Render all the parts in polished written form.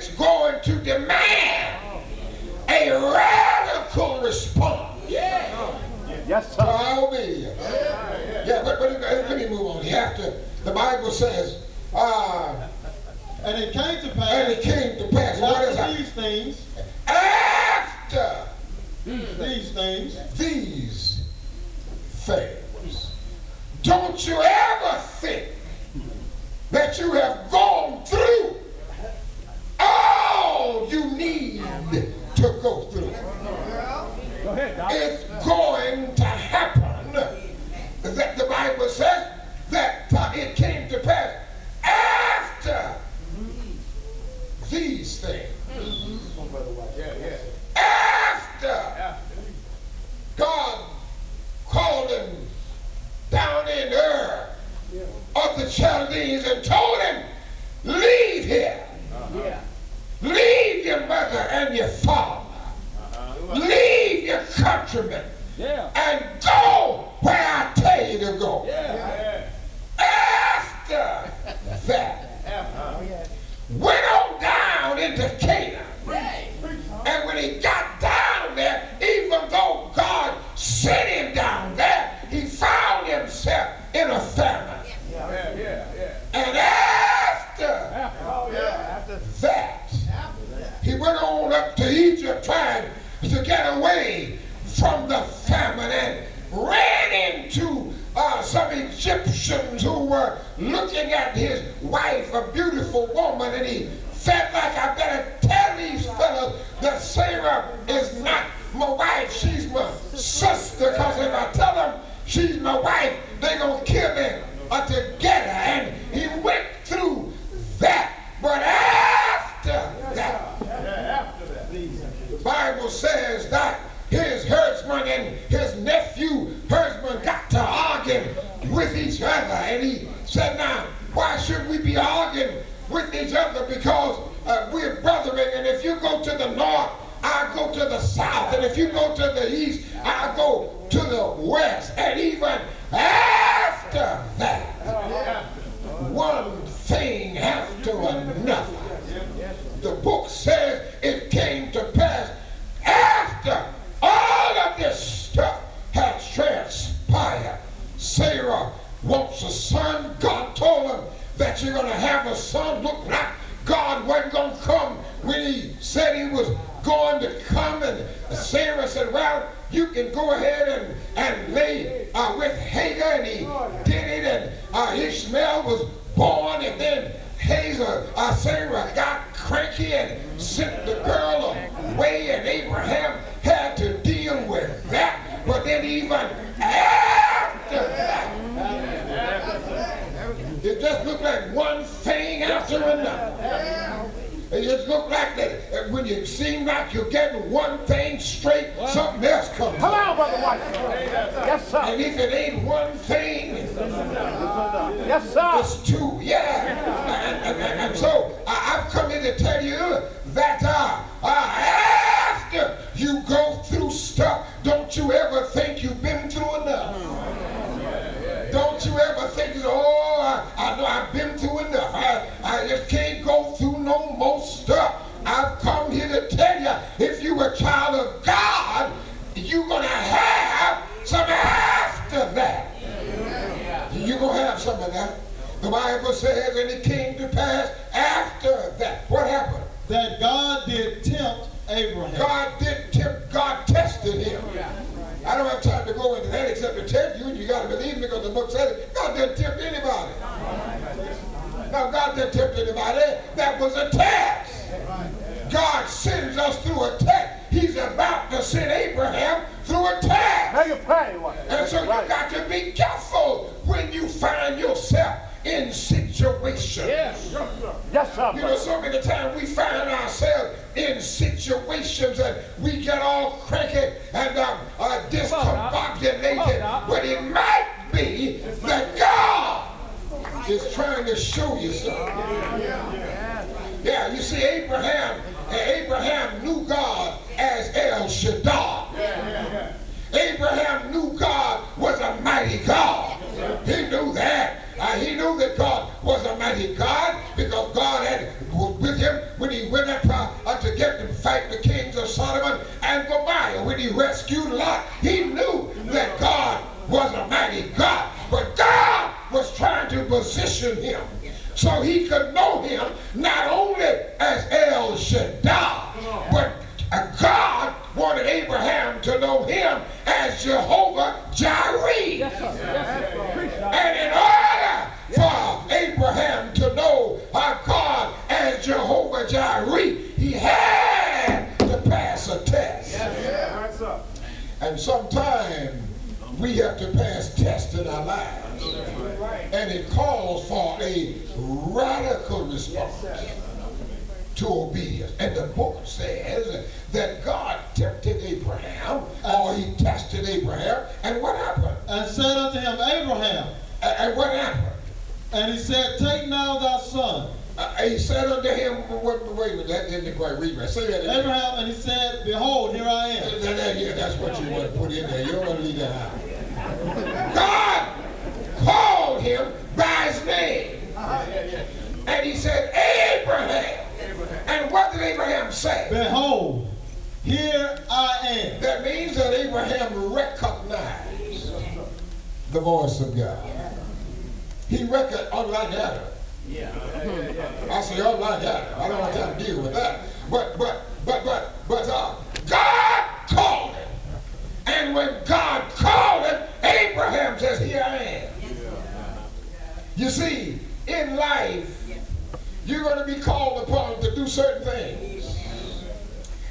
it's going to demand a radical response. Yes, sir. I'll be. Yeah, but let me move on. You have to. The Bible says, and it came to pass. and it came to pass. What is After that? these things. After These things. these things, don't you ever think that you have gone through all you need to go through. Go ahead, Doc. It's going to happen. That the Bible says that it came to pass after these things. After God called him down in Ur of the Chaldees and told him, leave here. Leave your mother and your father. Leave your countrymen. And go where I tell you to go. After that, went on down into Canaan. And when he got down there, even though God sent him down there, he found himself in a famine. And after that, he went on up to Egypt trying to get away from the famine and ran into some Egyptians who were looking at his wife, a beautiful woman, and he felt like, I better tell these fellas that Sarah is not my wife, she's my sister, because if I tell them she's my wife, they're going to kill me together. And he went through that. But after that, the Bible says that his herdsman and his nephew herdsman got to arguing with each other. And he said, now, why should we be arguing with each other? Because we're brethren, and if you go to the north, I'll go to the south, and if you go to the east, I'll go to the west. And even after that, one thing after another, the book says it came to pass after all of this stuff had transpired. Sarah wants a son. God told her that you're going to have a son. Look like God wasn't going to come when he said he was going to come. And Sarah said, well, you can go ahead and lay with Hagar. And he did it. And Ishmael was born. And then Sarah got cranky and sent the girl away. And Abraham had to deal with that. But then even after that, it just looked like one thing after another. It just looked like that when you seem like you're getting one thing straight, something else comes. Come on, Brother White. Yes, sir. And if it ain't one thing, Yes, sir. it's two. Yeah. And so I've come here to tell you that after you go through stuff, don't you ever think you've been through enough. Don't you ever think, I know I've been through enough. I just can't go through no more stuff. I've come here to tell you, if you're a child of God, you're going to have some after that. You're going to have some of that. The Bible says, and it came to pass after that. What happened? That God did tempt Abraham. God did tempt, God tested him. I don't have time to go into that except to tell you, and you got to believe me because the book says it. God didn't tempt anybody. No, God didn't tempt anybody. That was a test. God sends us through a test. He's about to send Abraham through a test. Make it plain. And so you got to be careful when you find yourself in situations. Yes, sir. You know, so many times we find ourselves in situations and we get all cranky and discombobulated. But it might be that God is trying to show you something. Yeah, you see, Abraham knew God as El Shaddai. Abraham knew God was a mighty God. He knew that. He knew that God was a mighty God because God was with him when he went up position him so he could know him not only as El Shaddai, but God wanted Abraham to know him as Jehovah Jireh. Yes, sir. Yes, sir. Preach, Doc. And in order for Abraham to know our God as Jehovah Jireh, he had to pass a test. Yes, sir. And sometimes we have to pass tests in our lives. And it calls for a radical response to obedience. And the book says that God tempted Abraham, or he tested Abraham, and what happened? And said unto him, Abraham. And what happened? And he said, Take now thy son. He said unto him, wait a minute, that didn't quite read right. Say that again. Abraham, and he said, Behold, here I am. Yeah, that's what you want to put in there. You don't want to leave that out. God called him by his name. And he said, Abraham. And what did Abraham say? Behold, here I am. That means that Abraham recognized the voice of God. He recognized, unlike Adam. I say unlike Adam. I don't want time to deal with that. But God called him. And when God called him, Abraham says, here I am. You see, in life, you're going to be called upon to do certain things.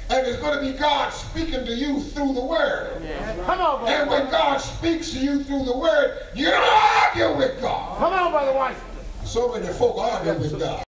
And it's going to be God speaking to you through the Word. Come on, brother. And when God speaks to you through the Word, you don't argue with God. Come on, Brother White. So many folk argue with God.